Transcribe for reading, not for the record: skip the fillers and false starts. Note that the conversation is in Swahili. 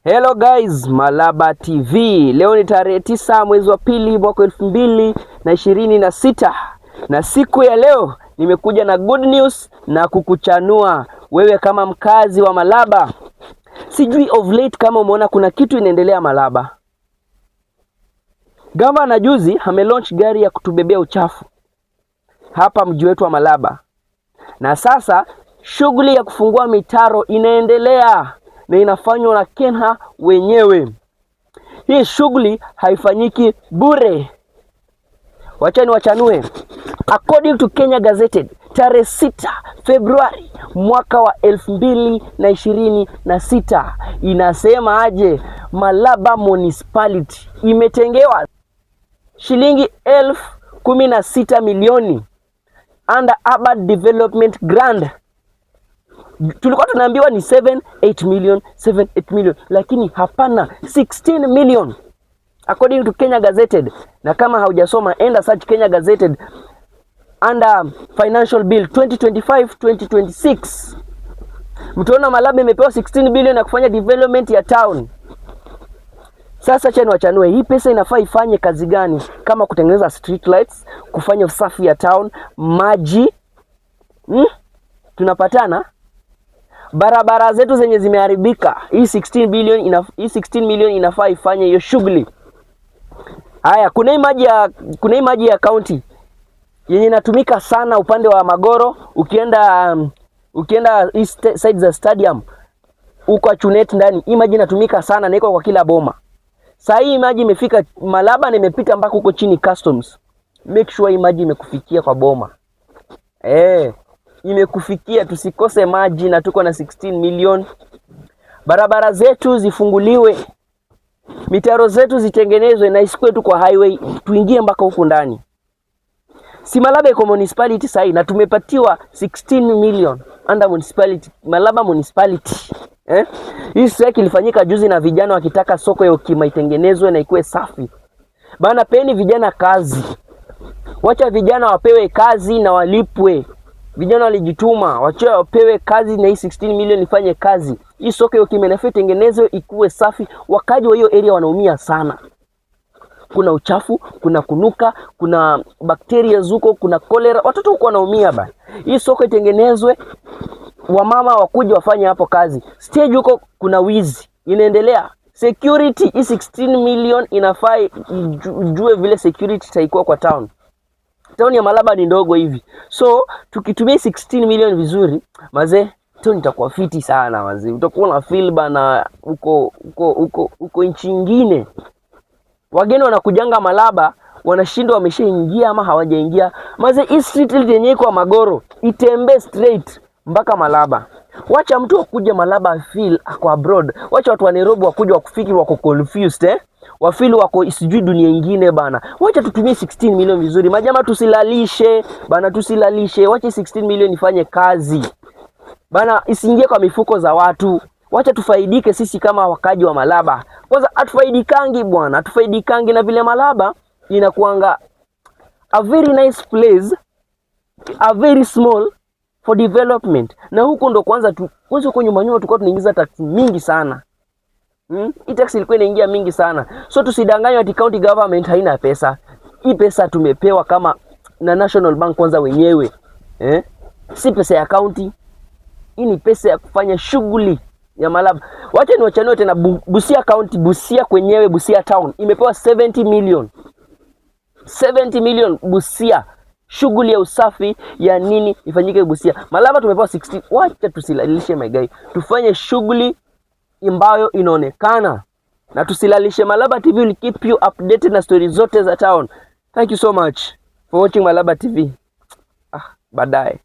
Hello guys, Malaba TV. Leo ni tarehe 9 mwezi wa pili mwaka 2026. Na siku ya leo nimekuja na good news na kukuchanua wewe kama mkazi wa Malaba. Sijui of late kama umeona kuna kitu inaendelea Malaba. Gavana juzi amelaunch gari ya kutubebea uchafu hapa mji wetu wa Malaba. Na sasa shughuli ya kufungua mitaro inaendelea na inafanywa na Kenha wenyewe. Hii shughuli haifanyiki bure. Wachani wachanue. According to Kenya Gazetted, tarehe 6 Februari mwaka wa 2026 inasema aje, Malaba Municipality imetengewa shilingi 16 milioni under urban development grant. Tulikuwa tunaambiwa ni 8 million, lakini hapana, 16 million according to Kenya Gazetted. Na kama haujasoma, enda search Kenya Gazetted under financial bill 2025-2026. Mtaona Malaba imepewa 16 billion ya kufanya development ya town. Sasa cheni wachanue, hii pesa inafaa ifanye kazi gani? Kama kutengeneza street lights, kufanya usafi ya town, maji, tunapatana. Barabara zetu zenye zimeharibika, hii 16 million inafaa ifanye hiyo shughuli. Haya, kuna hii maji ya county yenye inatumika sana upande wa Magoro, ukienda east side za stadium huko Chunet ndani, hii maji inatumika sana na iko kwa kila boma. Sasa hii maji imefika Malaba na imepita mpaka huko chini customs. Make sure hii maji imekufikia kwa boma. Imekufikia, tusikose maji, na tuko na 16 million. Barabara zetu zifunguliwe, mitaro zetu zitengenezwe na isikwe tu kwa highway, tuingie mpaka huko ndani. Si Malaba iko municipality sasa na tumepatiwa 16 million under municipality, Malaba Municipality. Hii strike ilifanyika juzi na vijana wakitaka soko ya Ukima itengenezwe na ikuwe safi. Bana, peni vijana kazi. Wacha vijana wapewe kazi na walipwe. Vijana walijituma, wacha wapewe kazi na hii 16 million ifanye kazi. Hii soko ya Ukima inafaa itengenezwe ikuwe safi. Wakaji wa hiyo area wanaumia sana. Kuna uchafu, kuna kunuka, kuna bakteria zuko, kuna cholera. Watoto huko wanaumia bana. Hii soko itengenezwe, wamama wakuje wafanye hapo kazi. Stage huko kuna wizi inaendelea. Security, hii 16 million inafaa ujue vile security itaikuwa kwa town. Town ya Malaba ni ndogo hivi. So tukitumia 16 million vizuri, mazee, town itakuwa fiti sana mazee. Utakuwa na feel bana uko nchi nyingine. Wageni wanakujanga Malaba, wanashindwa wameshaingia ama hawajaingia. Mazee, hii street yenyewe kwa Magoro itembee straight mpaka Malaba. Wacha mtu wakuja Malaba feel ako abroad. Wacha watu wa Nairobi wakuja wakufikiri wako confused, wafili wako isijui dunia nyingine bana. Wacha tutumie 16 million vizuri. Majama, tusilalishe bana, tusilalishe. Wacha 16 million ifanye kazi bana, isiingie kwa mifuko za watu. Wacha tufaidike sisi kama wakaji wa Malaba. Kwanza atufaidikangi bwana, atufaidikangi na vile Malaba inakuanga a very nice place, a very small for development. Na huko ndo kwanza huko nyuma tulikuwa tunaingiza tax mingi sana. Hii tax ilikuwa inaingia mingi sana. So tusidanganywe ati county government haina pesa. Hii pesa tumepewa kama na National Bank kwanza wenyewe. Si pesa ya county. Hii ni pesa ya kufanya shughuli ya Malaba. Wacha ni wachanue tena Busia County, Busia kwenyewe, Busia Town imepewa 70 million. 70 million Busia. Shughuli ya usafi ya nini ifanyike Busia. Malaba tumepewa 60. Wacha tusilalishe my guy. Tufanye shughuli ambayo inaonekana. Na tusilalishe. Malaba TV will keep you updated na stories zote za town. Thank you so much for watching Malaba TV. Baadaye.